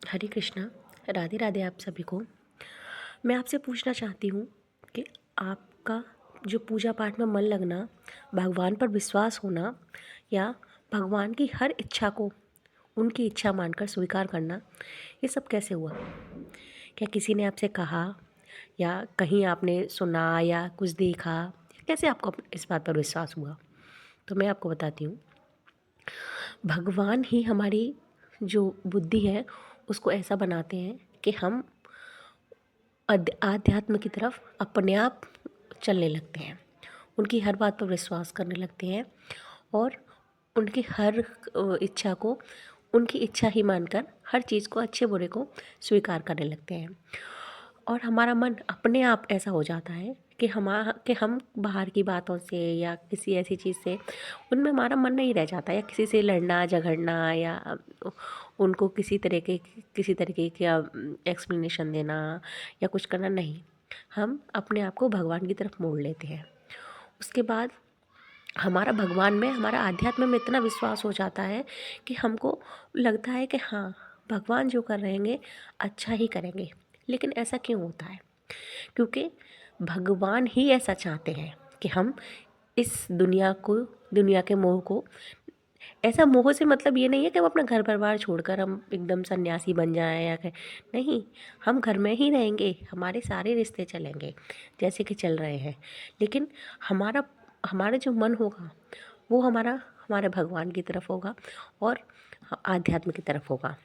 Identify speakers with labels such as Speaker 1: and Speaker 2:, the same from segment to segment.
Speaker 1: हरे कृष्णा। राधे राधे आप सभी को। मैं आपसे पूछना चाहती हूँ कि आपका जो पूजा पाठ में मन लगना, भगवान पर विश्वास होना या भगवान की हर इच्छा को उनकी इच्छा मानकर स्वीकार करना, ये सब कैसे हुआ? क्या किसी ने आपसे कहा या कहीं आपने सुना या कुछ देखा? कैसे आपको इस बात पर विश्वास हुआ? तो मैं आपको बताती हूँ। भगवान ही हमारी जो बुद्धि है उसको ऐसा बनाते हैं कि हम आध्यात्म की तरफ अपने आप चलने लगते हैं, उनकी हर बात पर विश्वास करने लगते हैं और उनकी हर इच्छा को उनकी इच्छा ही मानकर हर चीज़ को, अच्छे बुरे को स्वीकार करने लगते हैं। और हमारा मन अपने आप ऐसा हो जाता है कि हम बाहर की बातों से या किसी ऐसी चीज़ से उनमें हमारा मन नहीं रह जाता, या किसी से लड़ना झगड़ना या उनको किसी तरीके का एक्सप्लेनेशन देना या कुछ करना नहीं। हम अपने आप को भगवान की तरफ मोड़ लेते हैं। उसके बाद हमारा भगवान में, हमारा आध्यात्म में इतना विश्वास हो जाता है कि हमको लगता है कि हाँ, भगवान जो कर रहेंगे अच्छा ही करेंगे। लेकिन ऐसा क्यों होता है? क्योंकि भगवान ही ऐसा चाहते हैं कि हम इस दुनिया के मोह को, ऐसा मोह से मतलब ये नहीं है कि हम अपना घर परिवार छोड़कर हम एकदम सन्यासी बन जाएं या नहीं। हम घर में ही रहेंगे, हमारे सारे रिश्ते चलेंगे जैसे कि चल रहे हैं, लेकिन हमारा हमारा जो मन होगा वो हमारे भगवान की तरफ होगा और आध्यात्म की तरफ होगा।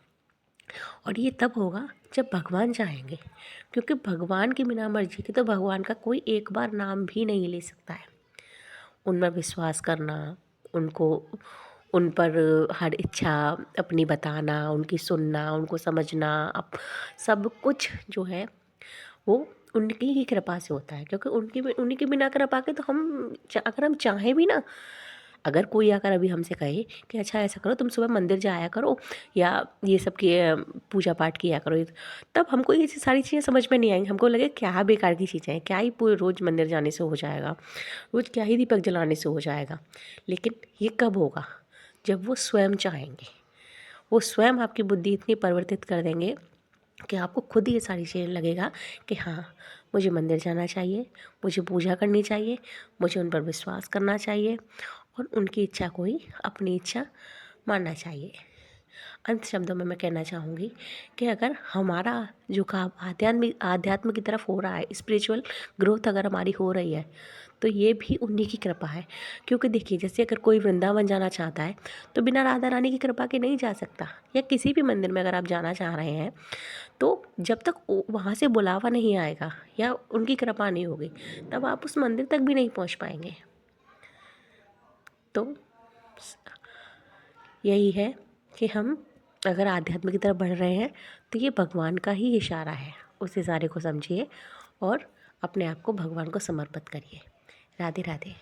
Speaker 1: और ये तब होगा जब भगवान चाहेंगे, क्योंकि भगवान की बिना मर्जी के तो भगवान का कोई एक बार नाम भी नहीं ले सकता है। उनमें विश्वास करना, उनको उन पर हर इच्छा अपनी बताना, उनकी सुनना, उनको समझना, अब सब कुछ जो है वो उनकी ही कृपा से होता है। क्योंकि उन्हीं के बिना कृपा के तो अगर हम चाहें भी ना, अगर कोई आकर अभी हमसे कहे कि अच्छा ऐसा करो, तुम सुबह मंदिर जाया करो या ये सब किए पूजा पाठ किया करो, तब हमको ये सारी चीज़ें समझ में नहीं आएंगी। हमको लगे क्या बेकार की चीज़ें हैं, क्या ही पूरे रोज़ मंदिर जाने से हो जाएगा, रोज़ क्या ही दीपक जलाने से हो जाएगा। लेकिन ये कब होगा? जब वो स्वयं चाहेंगे। वो स्वयं आपकी बुद्धि इतनी परिवर्तित कर देंगे कि आपको खुद ही ये सारी चीज़ें लगेगा कि हाँ, मुझे मंदिर जाना चाहिए, मुझे पूजा करनी चाहिए, मुझे उन पर विश्वास करना चाहिए और उनकी इच्छा को ही अपनी इच्छा मानना चाहिए। अंत शब्दों में मैं कहना चाहूँगी कि अगर हमारा झुकाव आध्यात्म की तरफ हो रहा है, स्पिरिचुअल ग्रोथ अगर हमारी हो रही है, तो ये भी उन्हीं की कृपा है। क्योंकि देखिए, जैसे अगर कोई वृंदावन जाना चाहता है तो बिना राधा रानी की कृपा के नहीं जा सकता, या किसी भी मंदिर में अगर आप जाना चाह रहे हैं तो जब तक वहाँ से बुलावा नहीं आएगा या उनकी कृपा नहीं होगी, तब आप उस मंदिर तक भी नहीं पहुँच पाएंगे। तो यही है कि हम अगर आध्यात्म की तरफ बढ़ रहे हैं तो ये भगवान का ही इशारा है। उस इशारे को समझिए और अपने आप को भगवान को समर्पित करिए। राधे राधे।